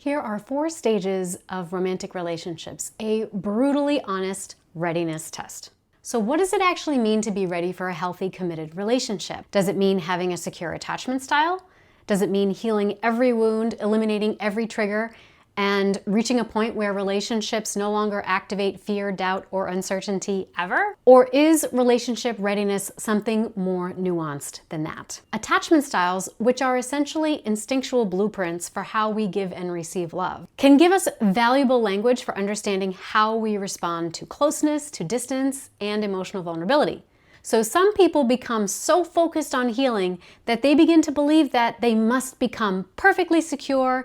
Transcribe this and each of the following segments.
Here are 4 stages of romantic relationships, a brutally honest readiness test. So what does it actually mean to be ready for a healthy, committed relationship? Does it mean having a secure attachment style? Does it mean healing every wound, eliminating every trigger, and reaching a point where relationships no longer activate fear, doubt, or uncertainty ever? Or is relationship readiness something more nuanced than that? Attachment styles, which are essentially instinctual blueprints for how we give and receive love, can give us valuable language for understanding how we respond to closeness, to distance, and emotional vulnerability. So some people become so focused on healing that they begin to believe that they must become perfectly secure,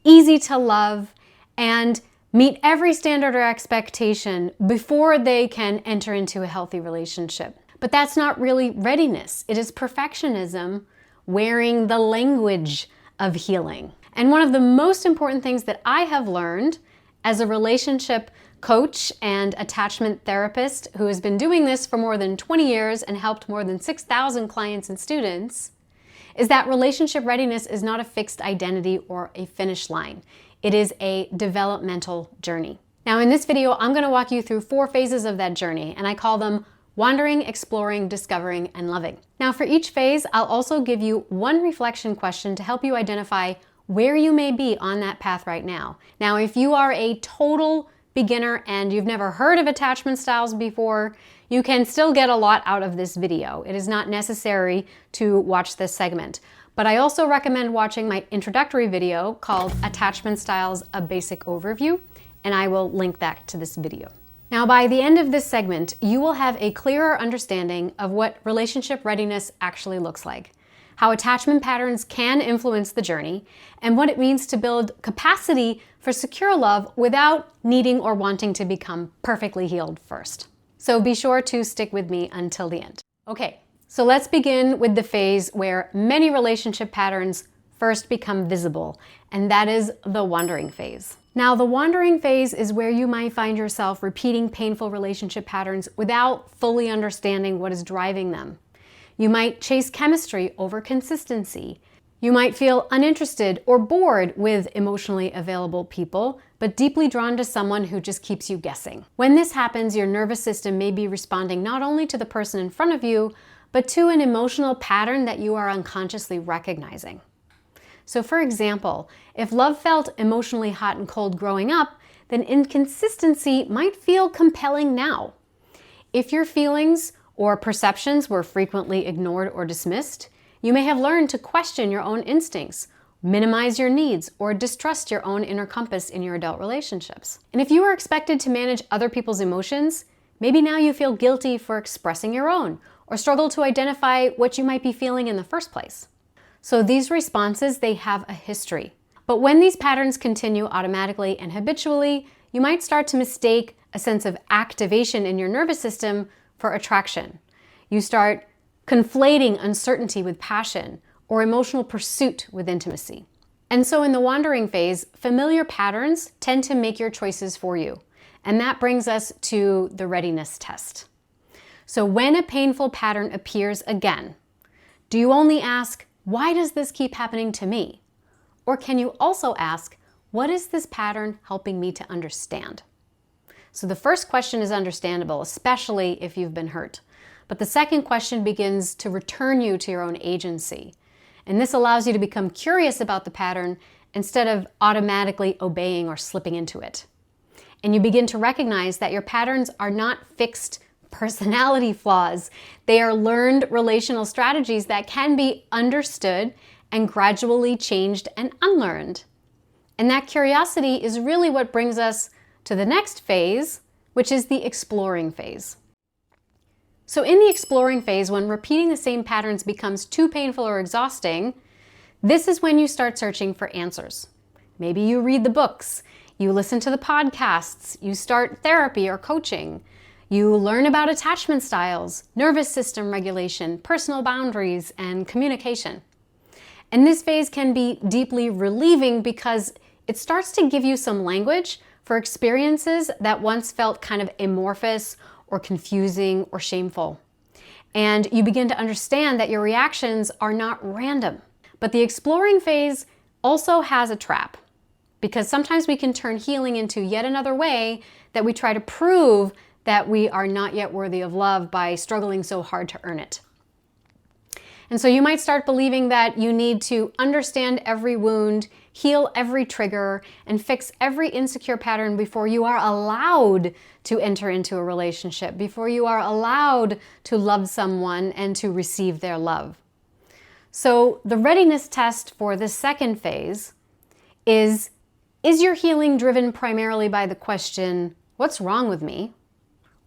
easy to love, and meet every standard or expectation before they can enter into a healthy relationship. But that's not really readiness. It is perfectionism wearing the language of healing. And one of the most important things that I have learned as a relationship coach and attachment therapist who has been doing this for more than 20 years and helped more than 6,000 clients and students is that relationship readiness is not a fixed identity or a finish line. It is a developmental journey. Now in this video, I'm going to walk you through 4 phases of that journey, and I call them wandering, exploring, discovering, and loving. Now for each phase, I'll also give you one reflection question to help you identify where you may be on that path right now. Now if you are a total beginner and you've never heard of attachment styles before, you can still get a lot out of this video. It is not necessary to watch this segment. But I also recommend watching my introductory video called Attachment Styles, a Basic Overview, and I will link that to this video. Now, by the end of this segment, you will have a clearer understanding of what relationship readiness actually looks like, how attachment patterns can influence the journey, and what it means to build capacity for secure love without needing or wanting to become perfectly healed first. So be sure to stick with me until the end. Okay, so let's begin with the phase where many relationship patterns first become visible, and that is the wandering phase. Now, the wandering phase is where you might find yourself repeating painful relationship patterns without fully understanding what is driving them. You might chase chemistry over consistency. You might feel uninterested or bored with emotionally available people, but deeply drawn to someone who just keeps you guessing. When this happens, your nervous system may be responding not only to the person in front of you, but to an emotional pattern that you are unconsciously recognizing. So for example, if love felt emotionally hot and cold growing up, then inconsistency might feel compelling now. If your feelings or perceptions were frequently ignored or dismissed, you may have learned to question your own instincts, minimize your needs, or distrust your own inner compass in your adult relationships. And if you were expected to manage other people's emotions, maybe now you feel guilty for expressing your own, or struggle to identify what you might be feeling in the first place. So these responses, they have a history. But when these patterns continue automatically and habitually, you might start to mistake a sense of activation in your nervous system for attraction. You start conflating uncertainty with passion or emotional pursuit with intimacy. And so in the wandering phase, familiar patterns tend to make your choices for you. And that brings us to the readiness test. So when a painful pattern appears again, do you only ask, why does this keep happening to me? Or can you also ask, what is this pattern helping me to understand? So the first question is understandable, especially if you've been hurt. But the second question begins to return you to your own agency. And this allows you to become curious about the pattern instead of automatically obeying or slipping into it. And you begin to recognize that your patterns are not fixed personality flaws. They are learned relational strategies that can be understood and gradually changed and unlearned. And that curiosity is really what brings us to the next phase, which is the exploring phase. So in the exploring phase, when repeating the same patterns becomes too painful or exhausting, this is when you start searching for answers. Maybe you read the books, you listen to the podcasts, you start therapy or coaching, you learn about attachment styles, nervous system regulation, personal boundaries, and communication. And this phase can be deeply relieving because it starts to give you some language for experiences that once felt kind of amorphous or confusing or shameful. And you begin to understand that your reactions are not random. But the exploring phase also has a trap. because sometimes we can turn healing into yet another way that we try to prove that we are not yet worthy of love by struggling so hard to earn it. And so you might start believing that you need to understand every wound, heal every trigger, and fix every insecure pattern before you are allowed to enter into a relationship, before you are allowed to love someone and to receive their love. So the readiness test for the second phase is your healing driven primarily by the question, what's wrong with me?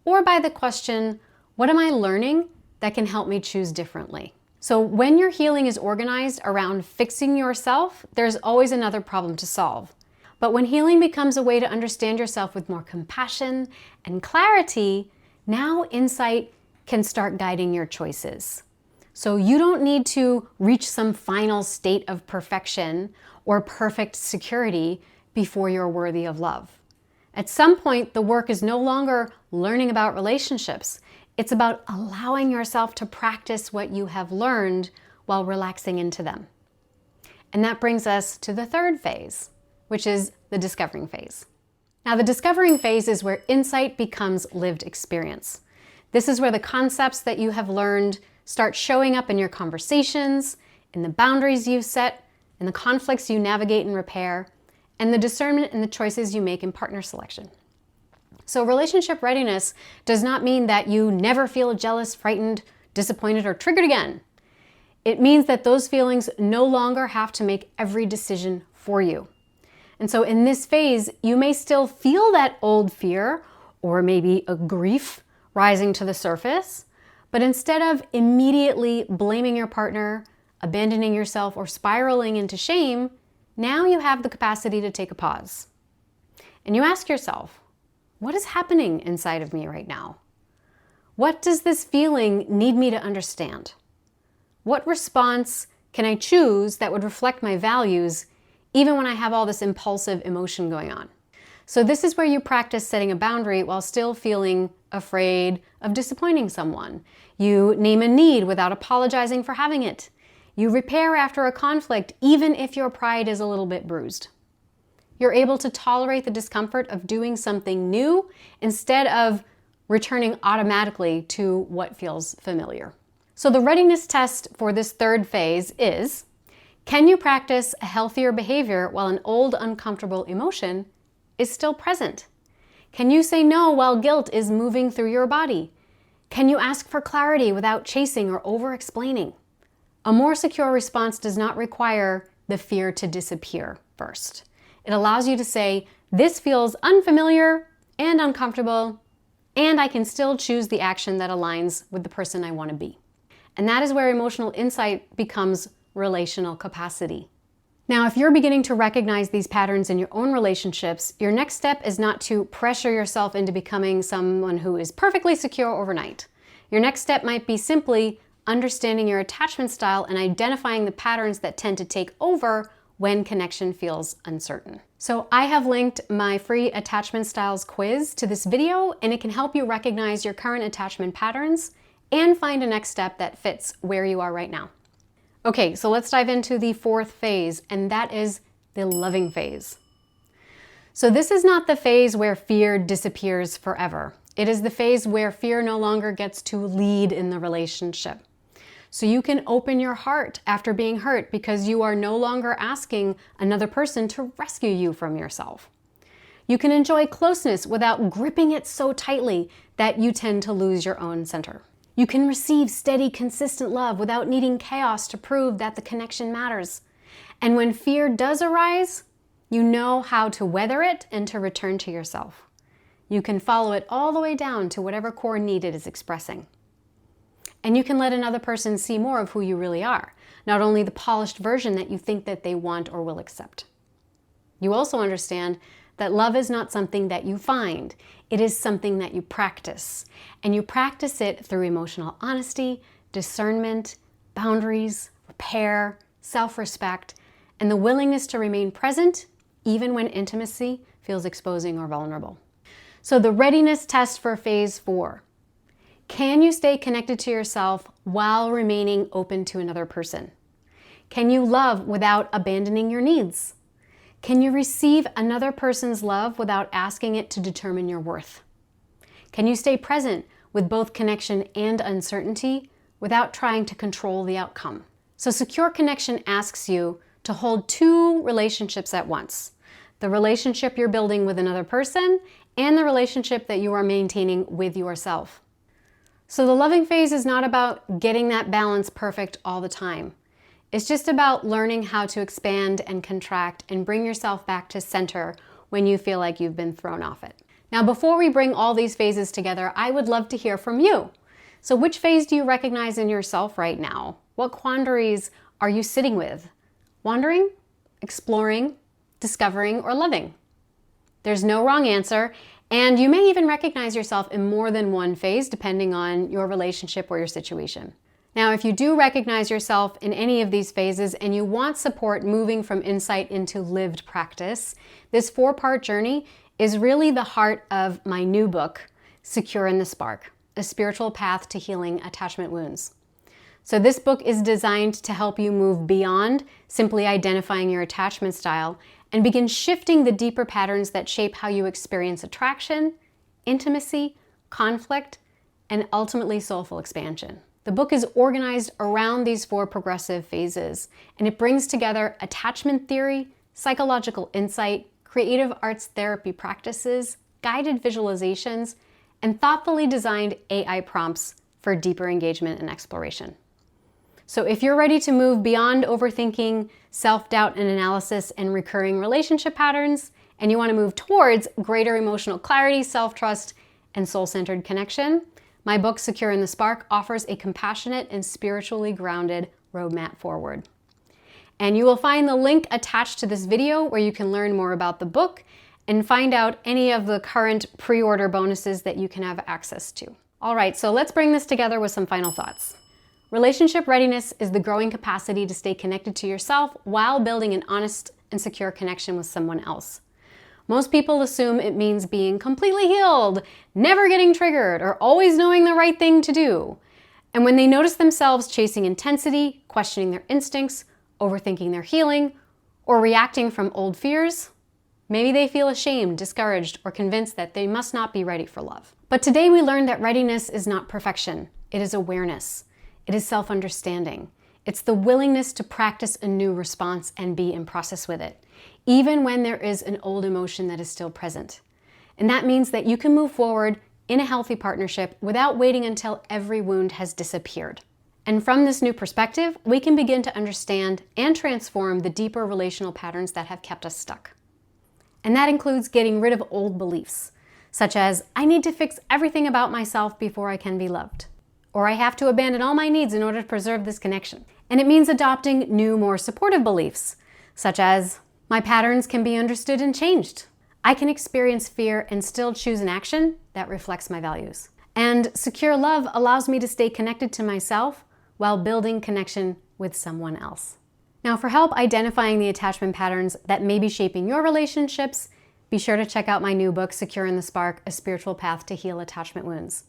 Or by the question, what am I learning that can help me choose differently? So when your healing is organized around fixing yourself, there's always another problem to solve. But when healing becomes a way to understand yourself with more compassion and clarity, now insight can start guiding your choices. So you don't need to reach some final state of perfection or perfect security before you're worthy of love. At some point, the work is no longer learning about relationships. It's about allowing yourself to practice what you have learned while relaxing into them. And that brings us to the third phase, which is the discovering phase. Now, the discovering phase is where insight becomes lived experience. This is where the concepts that you have learned start showing up in your conversations, in the boundaries you set, in the conflicts you navigate and repair, and the discernment and the choices you make in partner selection. So relationship readiness does not mean that you never feel jealous, frightened, disappointed, or triggered again. It means that those feelings no longer have to make every decision for you. And so in this phase, you may still feel that old fear or maybe a grief rising to the surface, but instead of immediately blaming your partner, abandoning yourself, or spiraling into shame, now you have the capacity to take a pause. And you ask yourself, what is happening inside of me right now? What does this feeling need me to understand? What response can I choose that would reflect my values even when I have all this impulsive emotion going on? So this is where you practice setting a boundary while still feeling afraid of disappointing someone. You name a need without apologizing for having it. You repair after a conflict even if your pride is a little bit bruised. You're able to tolerate the discomfort of doing something new instead of returning automatically to what feels familiar. So the readiness test for this third phase is, can you practice a healthier behavior while an old uncomfortable emotion is still present? Can you say no while guilt is moving through your body? Can you ask for clarity without chasing or over-explaining? A more secure response does not require the fear to disappear first. It allows you to say, this feels unfamiliar and uncomfortable, and I can still choose the action that aligns with the person I want to be. And that is where emotional insight becomes relational capacity. Now, if you're beginning to recognize these patterns in your own relationships, your next step is not to pressure yourself into becoming someone who is perfectly secure overnight. Your next step might be simply understanding your attachment style and identifying the patterns that tend to take over when connection feels uncertain. So I have linked my free attachment styles quiz to this video, and it can help you recognize your current attachment patterns and find a next step that fits where you are right now. Okay, so let's dive into the fourth phase, and that is the loving phase. So this is not the phase where fear disappears forever. It is the phase where fear no longer gets to lead in the relationship. So you can open your heart after being hurt because you are no longer asking another person to rescue you from yourself. You can enjoy closeness without gripping it so tightly that you tend to lose your own center. You can receive steady, consistent love without needing chaos to prove that the connection matters. And when fear does arise, you know how to weather it and to return to yourself. You can follow it all the way down to whatever core need it is expressing. And you can let another person see more of who you really are, not only the polished version that you think that they want or will accept. You also understand that love is not something that you find. It is something that you practice. And you practice it through emotional honesty, discernment, boundaries, repair, self-respect, and the willingness to remain present even when intimacy feels exposing or vulnerable. So the readiness test for phase 4. Can you stay connected to yourself while remaining open to another person? Can you love without abandoning your needs? Can you receive another person's love without asking it to determine your worth? Can you stay present with both connection and uncertainty without trying to control the outcome? So secure connection asks you to hold two relationships at once. The relationship you're building with another person and the relationship that you are maintaining with yourself. So the loving phase is not about getting that balance perfect all the time. It's just about learning how to expand and contract and bring yourself back to center when you feel like you've been thrown off it. Now, before we bring all these phases together, I would love to hear from you. So which phase do you recognize in yourself right now? What quandaries are you sitting with? Wandering, exploring, discovering, or loving? There's no wrong answer, and you may even recognize yourself in more than one phase depending on your relationship or your situation. Now, if you do recognize yourself in any of these phases and you want support moving from insight into lived practice, this 4-part journey is really the heart of my new book, Secure in the Spark, A Spiritual Path to Healing Attachment Wounds. So this book is designed to help you move beyond simply identifying your attachment style and begin shifting the deeper patterns that shape how you experience attraction, intimacy, conflict, and ultimately soulful expansion. The book is organized around these 4 progressive phases, and it brings together attachment theory, psychological insight, creative arts therapy practices, guided visualizations, and thoughtfully designed AI prompts for deeper engagement and exploration. So if you're ready to move beyond overthinking, self-doubt and analysis and recurring relationship patterns, and you want to move towards greater emotional clarity, self-trust, and soul-centered connection, my book, Secure in the Spark, offers a compassionate and spiritually grounded roadmap forward. And you will find the link attached to this video where you can learn more about the book and find out any of the current pre-order bonuses that you can have access to. All right, so let's bring this together with some final thoughts. Relationship readiness is the growing capacity to stay connected to yourself while building an honest and secure connection with someone else. Most people assume it means being completely healed, never getting triggered, or always knowing the right thing to do. And when they notice themselves chasing intensity, questioning their instincts, overthinking their healing, or reacting from old fears, maybe they feel ashamed, discouraged, or convinced that they must not be ready for love. But today we learned that readiness is not perfection. It is awareness. It is self-understanding. It's the willingness to practice a new response and be in process with it, even when there is an old emotion that is still present. And that means that you can move forward in a healthy partnership without waiting until every wound has disappeared. And from this new perspective, we can begin to understand and transform the deeper relational patterns that have kept us stuck. And that includes getting rid of old beliefs, such as, I need to fix everything about myself before I can be loved, or I have to abandon all my needs in order to preserve this connection. And it means adopting new, more supportive beliefs, such as, my patterns can be understood and changed. I can experience fear and still choose an action that reflects my values. And secure love allows me to stay connected to myself while building connection with someone else. Now, for help identifying the attachment patterns that may be shaping your relationships, be sure to check out my new book, Secure in the Spark, A Spiritual Path to Heal Attachment Wounds.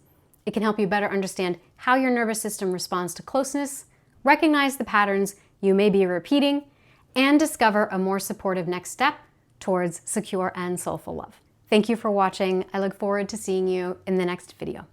It can help you better understand how your nervous system responds to closeness, recognize the patterns you may be repeating, and discover a more supportive next step towards secure and soulful love. Thank you for watching. I look forward to seeing you in the next video.